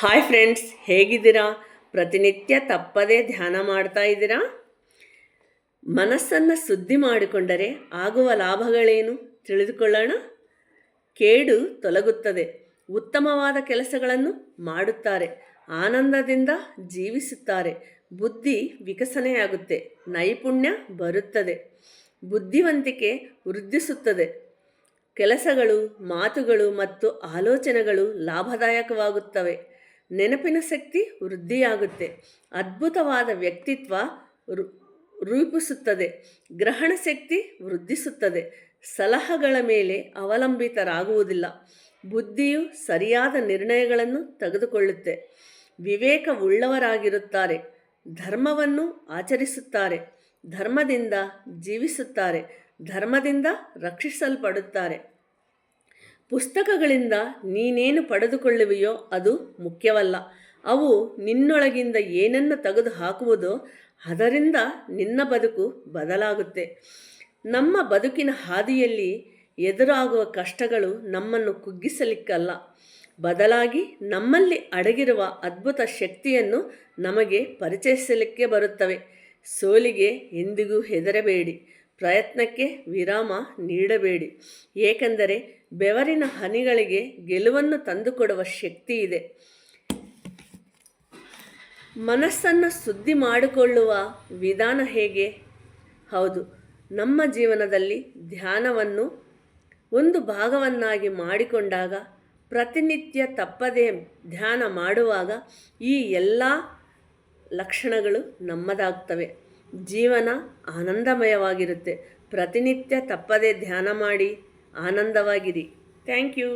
Hi friends, ಹೇಗಿದ್ದೀರಾ? ಪ್ರತಿನಿತ್ಯ ತಪ್ಪದೇ ಧ್ಯಾನ ಮಾಡ್ತಾ ಇದ್ದೀರಾ? ಮನಸ್ಸನ್ನು ಶುದ್ಧಿ ಮಾಡಿಕೊಂಡರೆ ಆಗುವ ಲಾಭಗಳೇನು ತಿಳಿದುಕೊಳ್ಳೋಣ. ಕೇಡು ತೊಲಗುತ್ತದೆ, ಉತ್ತಮವಾದ ಕೆಲಸಗಳನ್ನು ಮಾಡುತ್ತಾರೆ, ಆನಂದದಿಂದ ಜೀವಿಸುತ್ತಾರೆ, ಬುದ್ಧಿ ವಿಕಸನೆಯಾಗುತ್ತೆ, ನೈಪುಣ್ಯ ಬರುತ್ತದೆ, ಬುದ್ಧಿವಂತಿಕೆ ವೃದ್ಧಿಸುತ್ತದೆ, ಕೆಲಸಗಳು, ಮಾತುಗಳು ಮತ್ತು ಆಲೋಚನೆಗಳು ಲಾಭದಾಯಕವಾಗುತ್ತವೆ, ನೆನಪಿನ ಶಕ್ತಿ ವೃದ್ಧಿಯಾಗುತ್ತೆ, ಅದ್ಭುತವಾದ ವ್ಯಕ್ತಿತ್ವ ರೂಪಿಸುತ್ತದೆ, ಗ್ರಹಣ ಶಕ್ತಿ ವೃದ್ಧಿಸುತ್ತದೆ, ಸಲಹೆಗಳ ಮೇಲೆ ಅವಲಂಬಿತರಾಗುವುದಿಲ್ಲ, ಬುದ್ಧಿಯು ಸರಿಯಾದ ನಿರ್ಣಯಗಳನ್ನು ತೆಗೆದುಕೊಳ್ಳುತ್ತೆ, ವಿವೇಕವುಳ್ಳವರಾಗಿರುತ್ತಾರೆ, ಧರ್ಮವನ್ನು ಆಚರಿಸುತ್ತಾರೆ, ಧರ್ಮದಿಂದ ಜೀವಿಸುತ್ತಾರೆ, ಧರ್ಮದಿಂದ ರಕ್ಷಿಸಲ್ಪಡುತ್ತಾರೆ. ಪುಸ್ತಕಗಳಿಂದ ನೀನೇನು ಪಡೆದುಕೊಳ್ಳುವೆಯೋ ಅದು ಮುಖ್ಯವಲ್ಲ, ಅವು ನಿನ್ನೊಳಗಿಂದ ಏನನ್ನು ತೆಗೆದು ಹಾಕುವುದೋ ಅದರಿಂದ ನಿನ್ನ ಬದುಕು ಬದಲಾಗುತ್ತೆ. ನಮ್ಮ ಬದುಕಿನ ಹಾದಿಯಲ್ಲಿ ಎದುರಾಗುವ ಕಷ್ಟಗಳು ನಮ್ಮನ್ನು ಕುಗ್ಗಿಸಲಿಕ್ಕಲ್ಲ, ಬದಲಾಗಿ ನಮ್ಮಲ್ಲಿ ಅಡಗಿರುವ ಅದ್ಭುತ ಶಕ್ತಿಯನ್ನು ನಮಗೆ ಪರಿಚಯಿಸಲಿಕ್ಕೆ ಬರುತ್ತವೆ. ಸೋಲಿಗೆ ಎಂದಿಗೂ ಹೆದರಬೇಡಿ, ಪ್ರಯತ್ನಕ್ಕೆ ವಿರಾಮ ನೀಡಬೇಡಿ, ಏಕೆಂದರೆ ಬೆವರಿನ ಹನಿಗಳಿಗೆ ಗೆಲುವನ್ನು ತಂದುಕೊಡುವ ಶಕ್ತಿ ಇದೆ. ಮನಸ್ಸನ್ನು ಶುದ್ಧಿ ಮಾಡಿಕೊಳ್ಳುವ ವಿಧಾನ ಹೇಗೆ? ಹೌದು, ನಮ್ಮ ಜೀವನದಲ್ಲಿ ಧ್ಯಾನವನ್ನು ಒಂದು ಭಾಗವನ್ನಾಗಿ ಮಾಡಿಕೊಂಡಾಗ, ಪ್ರತಿನಿತ್ಯ ತಪ್ಪದೇ ಧ್ಯಾನ ಮಾಡುವಾಗ ಈ ಎಲ್ಲ ಲಕ್ಷಣಗಳು ನಮ್ಮದಾಗ್ತವೆ. ಜೀವನ ಆನಂದಮಯವಾಗಿರುತ್ತೆ. ಪ್ರತಿನಿತ್ಯ ತಪ್ಪದೇ ಧ್ಯಾನ ಮಾಡಿ ಆನಂದವಾಗಿರಿ. Thank you.